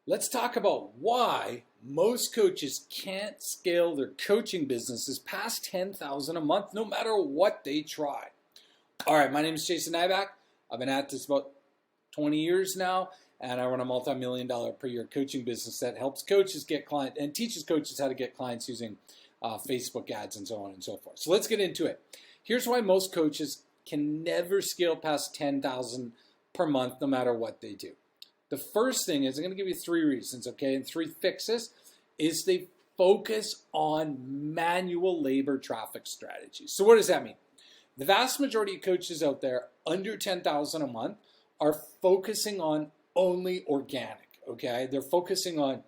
Let's talk about why most coaches can't scale their coaching businesses past 10,000 a month no matter what they try. All right, my name is Jason Nyback. I've been at this about 20 years now, and I run a multi-million-dollar per year coaching business that helps coaches get clients and teaches coaches how to get clients using Facebook ads and so on and so forth. So let's get into it. Here's why most coaches can never scale past 10,000 per month no matter what they do. The first thing is, I'm going to give you three reasons, okay, and three fixes, is they focus on manual labor traffic strategies. So what does that mean? The vast majority of coaches out there under 10,000 a month are focusing on only organic, okay? They're focusing on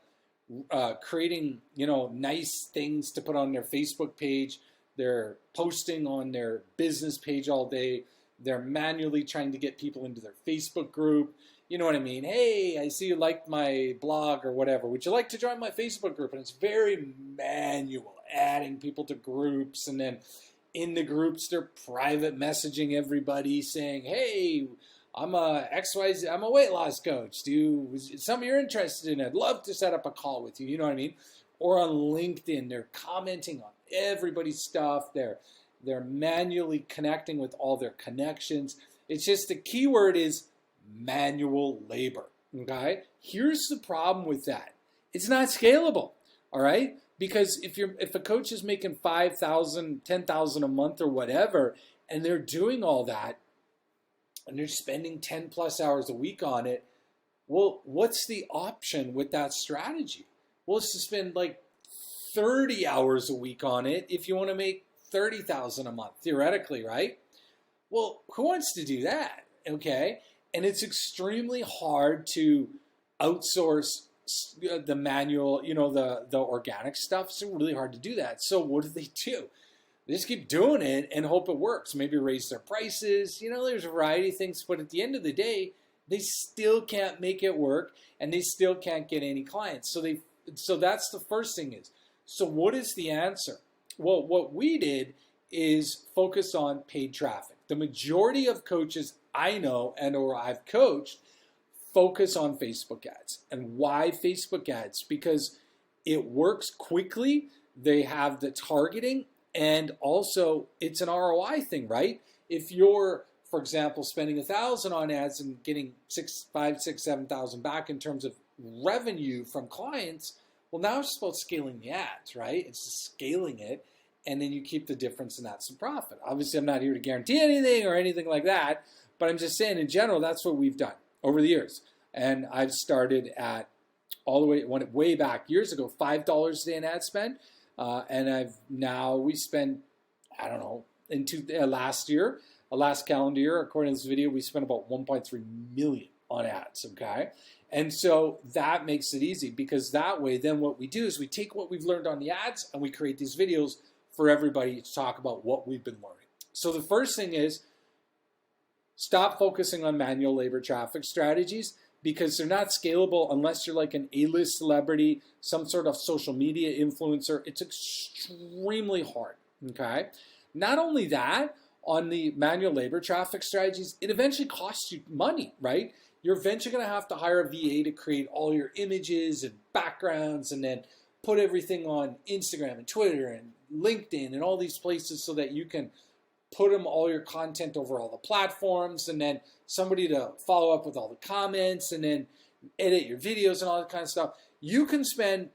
creating, nice things to put on their Facebook page. They're posting on their business page all day. They're manually trying to get people into their Facebook group. You know what I mean? Hey, I see you liked my blog or whatever. Would you like to join my Facebook group? And it's very manual, adding people to groups. And then in the groups, they're private messaging everybody saying, hey, I'm a XYZ, I'm a weight loss coach. Is something you're interested in? I'd love to set up a call with you. You know what I mean? Or on LinkedIn, they're commenting on everybody's stuff. They're manually connecting with all their connections. It's just the key word is manual labor, okay? Here's the problem with that. It's not scalable, all right? Because if a coach is making 5,000, 10,000 a month or whatever, and they're doing all that, and they're spending 10 plus hours a week on it, well, what's the option with that strategy? Well, it's to spend like 30 hours a week on it if you want to make 30,000 a month, theoretically, right? Well, who wants to do that, okay? And it's extremely hard to outsource the manual, the organic stuff. It's really hard to do that. So what do? They just keep doing it and hope it works. Maybe raise their prices. There's a variety of things. But at the end of the day, they still can't make it work and they still can't get any clients. So that's the first thing is. So what is the answer? Well, what we did is focus on paid traffic. The majority of coaches I know and or I've coached focus on Facebook ads. And why Facebook ads? Because it works quickly. They have the targeting, and also it's an ROI thing, right? If you're, for example, spending 1,000 on ads and getting 5, 6, 7,000 back in terms of revenue from clients, well, now it's about scaling the ads, right? It's just scaling it, and then you keep the difference, and that's the profit. Obviously, I'm not here to guarantee anything or anything like that, but I'm just saying in general, that's what we've done over the years. And I've started at went way back years ago, $5 a day in ad spend. And we spend, I don't know, last calendar year, according to this video, we spent about 1.3 million on ads, okay? And so that makes it easy because that way, then what we do is we take what we've learned on the ads and we create these videos for everybody to talk about what we've been learning. So the first thing is stop focusing on manual labor traffic strategies because they're not scalable unless you're like an A-list celebrity, some sort of social media influencer. It's extremely hard, okay? Not only that, on the manual labor traffic strategies, it eventually costs you money, right? You're eventually going to have to hire a VA to create all your images and backgrounds and then put everything on Instagram and Twitter and LinkedIn and all these places so that you can put all your content over all the platforms, and then somebody to follow up with all the comments, and then edit your videos and all that kind of stuff. You can spend,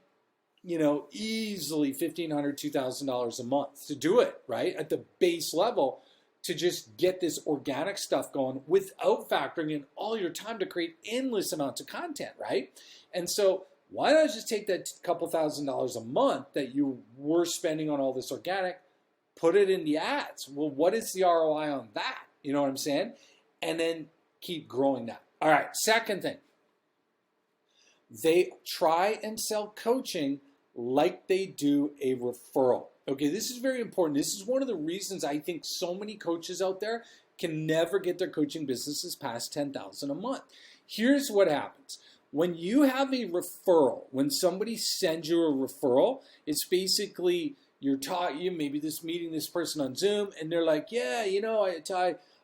easily $1,500, $2,000 a month to do it, right? At the base level to just get this organic stuff going without factoring in all your time to create endless amounts of content, right? And so why not just take that couple $1,000s a month that you were spending on all this organic, put it in the ads. Well, what is the ROI on that? You know what I'm saying? And then keep growing that. All right, second thing. They try and sell coaching like they do a referral. Okay, this is very important. This is one of the reasons I think so many coaches out there can never get their coaching businesses past 10,000 a month. Here's what happens. When you have a referral, when somebody sends you a referral, it's basically you're taught you maybe meeting this person on Zoom, and they're like, yeah,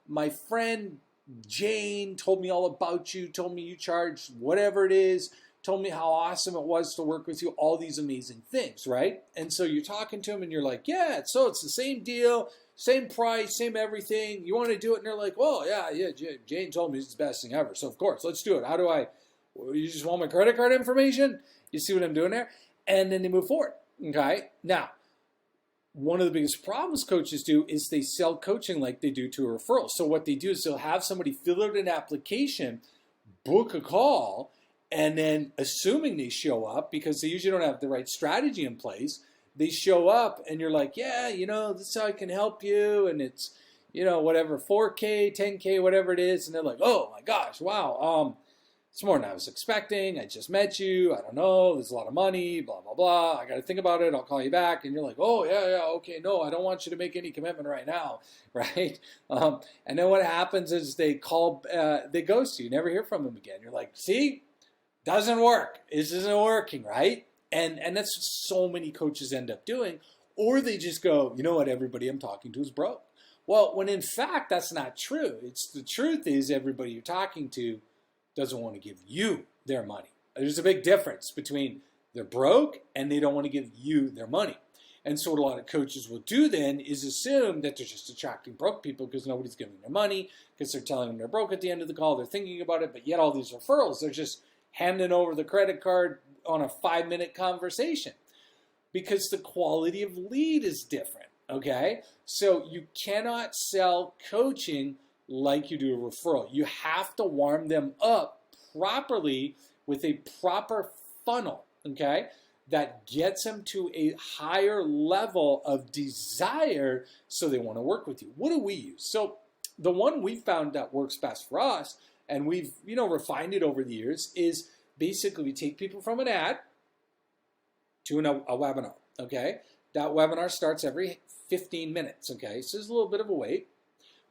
my friend Jane told me all about you, told me you charge whatever it is, told me how awesome it was to work with you, all these amazing things, right? And so you're talking to them and you're like, yeah, so it's the same deal, same price, same everything. You want to do it? And they're like, well, yeah, Jane told me it's the best thing ever. So of course, let's do it. How do you just want my credit card information? You see what I'm doing there? And then they move forward, okay? Now, one of the biggest problems coaches do is they sell coaching like they do to a referral. So what they do is they'll have somebody fill out an application, book a call, and then assuming they show up, because they usually don't have the right strategy in place, they show up and you're like, yeah, this is how I can help you. And it's, whatever, 4K, 10K, whatever it is. And they're like, oh my gosh, wow. It's more than I was expecting. I just met you. I don't know. There's a lot of money, blah, blah, blah. I got to think about it. I'll call you back. And you're like, oh, yeah, okay. No, I don't want you to make any commitment right now, right? And then what happens is they ghost you. You never hear from them again. You're like, see, doesn't work. This isn't working, right? And that's what so many coaches end up doing. Or they just go, you know what, everybody I'm talking to is broke. Well, when in fact, that's not true. The truth is everybody you're talking to doesn't want to give you their money. There's a big difference between they're broke and they don't want to give you their money. And so what a lot of coaches will do then is assume that they're just attracting broke people because nobody's giving their money, because they're telling them they're broke at the end of the call, they're thinking about it, but yet all these referrals, they're just handing over the credit card on a 5-minute conversation because the quality of lead is different, okay? So you cannot sell coaching like you do a referral. You have to warm them up properly with a proper funnel, okay, that gets them to a higher level of desire so they want to work with you. What do we use? So the one we found that works best for us, and we've refined it over the years, is basically we take people from an ad to a webinar, okay? That webinar starts every 15 minutes, okay? So there's a little bit of a wait.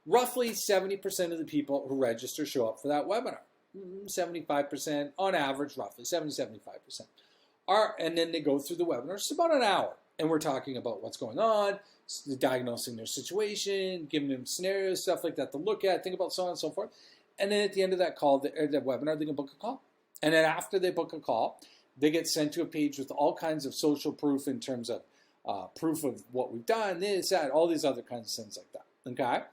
Roughly 70% of the people who register show up for that webinar. 75% on average, roughly 70-75%. And then they go through the webinar. It's about an hour. And we're talking about what's going on, diagnosing their situation, giving them scenarios, stuff like that to look at, think about so on and so forth. And then at the end of that call, the webinar, they can book a call. And then after they book a call, they get sent to a page with all kinds of social proof in terms of proof of what we've done, this, that, all these other kinds of things like that, okay?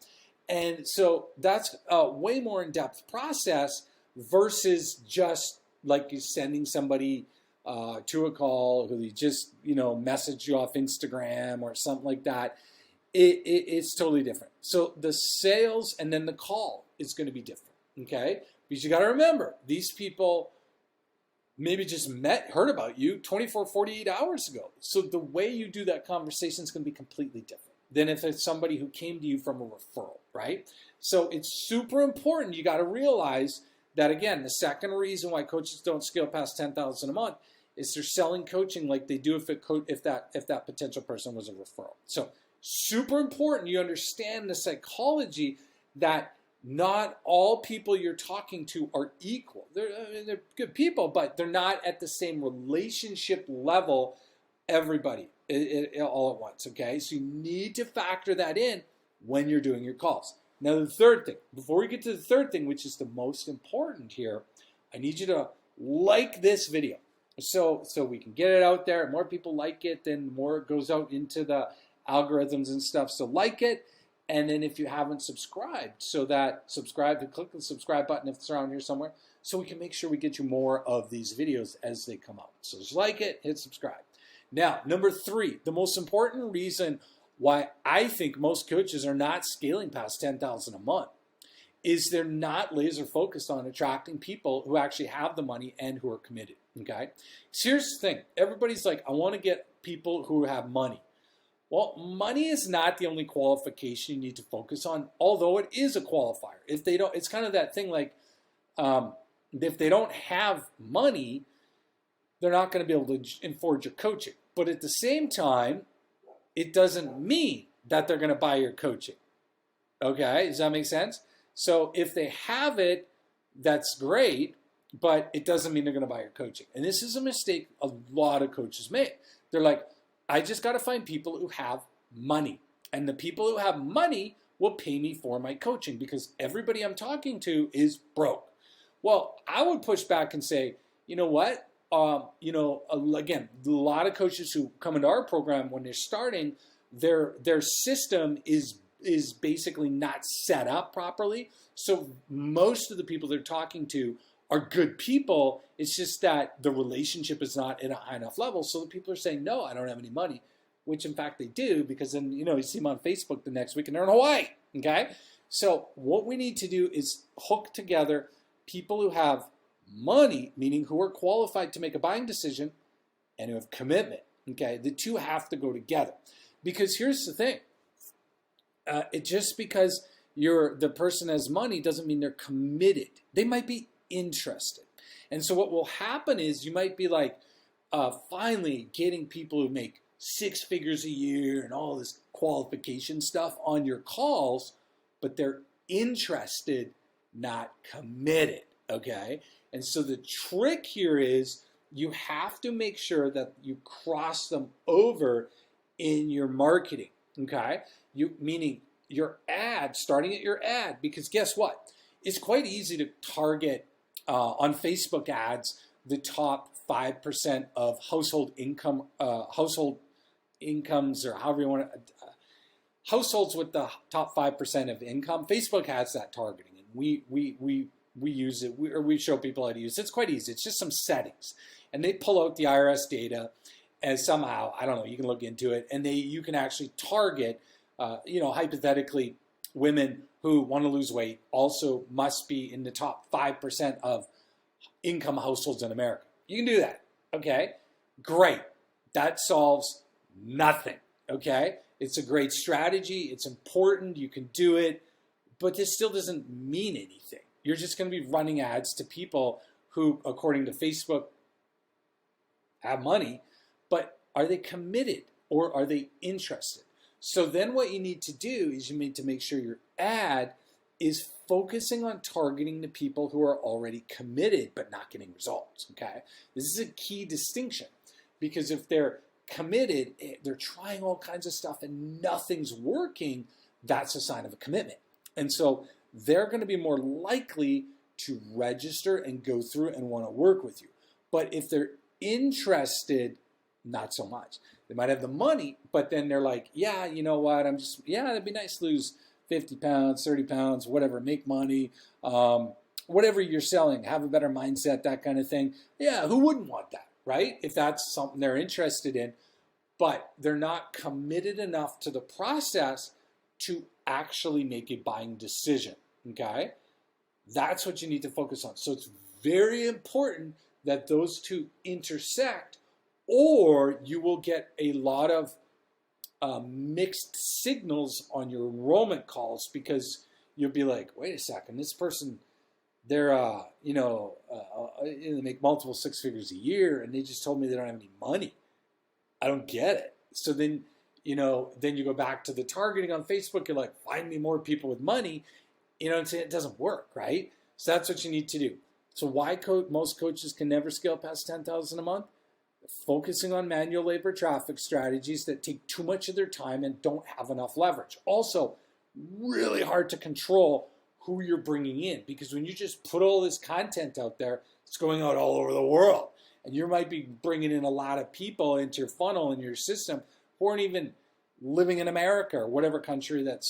And so that's a way more in-depth process versus just like you sending somebody to a call who they just, message you off Instagram or something like that. It's totally different. So the sales and then the call is going to be different, okay? Because you got to remember, these people maybe just heard about you 24, 48 hours ago. So the way you do that conversation is going to be completely different than if it's somebody who came to you from a referral, right? So it's super important. You got to realize that, again, the second reason why coaches don't scale past 10,000 a month is they're selling coaching like they do if that potential person was a referral. So super important you understand the psychology that not all people you're talking to are equal. They're good people, but they're not at the same relationship level, everybody, all at once, okay? So you need to factor that in when you're doing your calls. Now, the third thing, before we get to the third thing, which is the most important here, I need you to like this video. So we can get it out there. More people like it, then the more it goes out into the algorithms and stuff. So like it. And then if you haven't subscribed, click the subscribe button if it's around here somewhere, so we can make sure we get you more of these videos as they come out. So just like it, hit subscribe. Now, number 3, the most important reason why I think most coaches are not scaling past 10,000 a month is they're not laser focused on attracting people who actually have the money and who are committed, okay? So here's the thing. Everybody's like, I want to get people who have money. Well, money is not the only qualification you need to focus on, although it is a qualifier. If they don't, it's kind of that thing like, if they don't have money, they're not going to be able to afford your coaching. But at the same time, it doesn't mean that they're going to buy your coaching. Okay, does that make sense? So if they have it, that's great, but it doesn't mean they're going to buy your coaching. And this is a mistake a lot of coaches make. They're like, I just got to find people who have money. And the people who have money will pay me for my coaching because everybody I'm talking to is broke. Well, I would push back and say, you know what? again, a lot of coaches who come into our program when they're starting, their system is basically not set up properly. So most of the people they're talking to are good people. It's just that the relationship is not at a high enough level. So the people are saying, no, I don't have any money, which in fact they do, because then, you see them on Facebook the next week and they're in Hawaii. Okay. So what we need to do is hook together people who have money, meaning who are qualified to make a buying decision, and who have commitment. Okay. The two have to go together, because here's the thing. Just because the person has money doesn't mean they're committed. They might be interested. And so what will happen is you might be like finally getting people who make 6 figures a year and all this qualification stuff on your calls, but they're interested, not committed. Okay. And so the trick here is you have to make sure that you cross them over in your marketing. Okay. Meaning your ad, starting at your ad, because guess what? It's quite easy to target on Facebook ads the top 5% of household incomes, or however you want to, households with the top 5% of income. Facebook has that targeting, and we use it, we show people how to use it. It's quite easy. It's just some settings, and they pull out the IRS data, and somehow, I don't know, you can look into it, and you can actually target, hypothetically, women who want to lose weight also must be in the top 5% of income households in America. You can do that. Okay, great. That solves nothing. Okay, it's a great strategy. It's important. You can do it, but this still doesn't mean anything. You're just going to be running ads to people who, according to Facebook, have money, but are they committed or are they interested? So then what you need to do is you need to make sure your ad is focusing on targeting the people who are already committed but not getting results. Okay, this is a key distinction, because if they're committed, they're trying all kinds of stuff and nothing's working, that's a sign of a commitment. And so they're going to be more likely to register and go through and want to work with you. But if they're interested, not so much. They might have the money, but then they're like, yeah, you know what, it'd be nice to lose 50 pounds, 30 pounds, whatever, make money, whatever you're selling, have a better mindset, that kind of thing. Yeah, who wouldn't want that, right? If that's something they're interested in, but they're not committed enough to the process to actually make a buying decision, okay? That's what you need to focus on. So it's very important that those two intersect, or you will get a lot of mixed signals on your enrollment calls, because you'll be like, wait a second, this person, they're, they make multiple 6 figures a year, and they just told me they don't have any money. I don't get it. So then, then you go back to the targeting on Facebook. You're like, find me more people with money. It doesn't work, right? So that's what you need to do. So why most coaches can never scale past 10,000 a month? Focusing on manual labor traffic strategies that take too much of their time and don't have enough leverage. Also, really hard to control who you're bringing in, because when you just put all this content out there, it's going out all over the world. And you might be bringing in a lot of people into your funnel and your system who aren't even living in America or whatever country that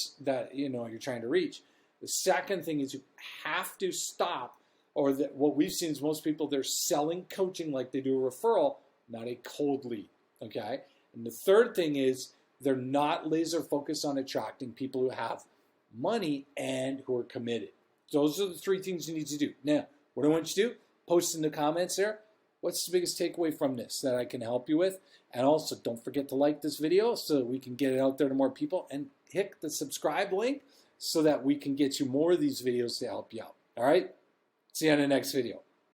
you're trying to reach. The second thing is you have to stop, or what we've seen is most people, they're selling coaching like they do a referral, not a cold lead, okay? And the third thing is they're not laser focused on attracting people who have money and who are committed. Those are the 3 things you need to do. Now, what I want you to do, post in the comments there, what's the biggest takeaway from this that I can help you with? And also, don't forget to like this video so that we can get it out there to more people, and hit the subscribe link so that we can get you more of these videos to help you out. All right? See you on the next video.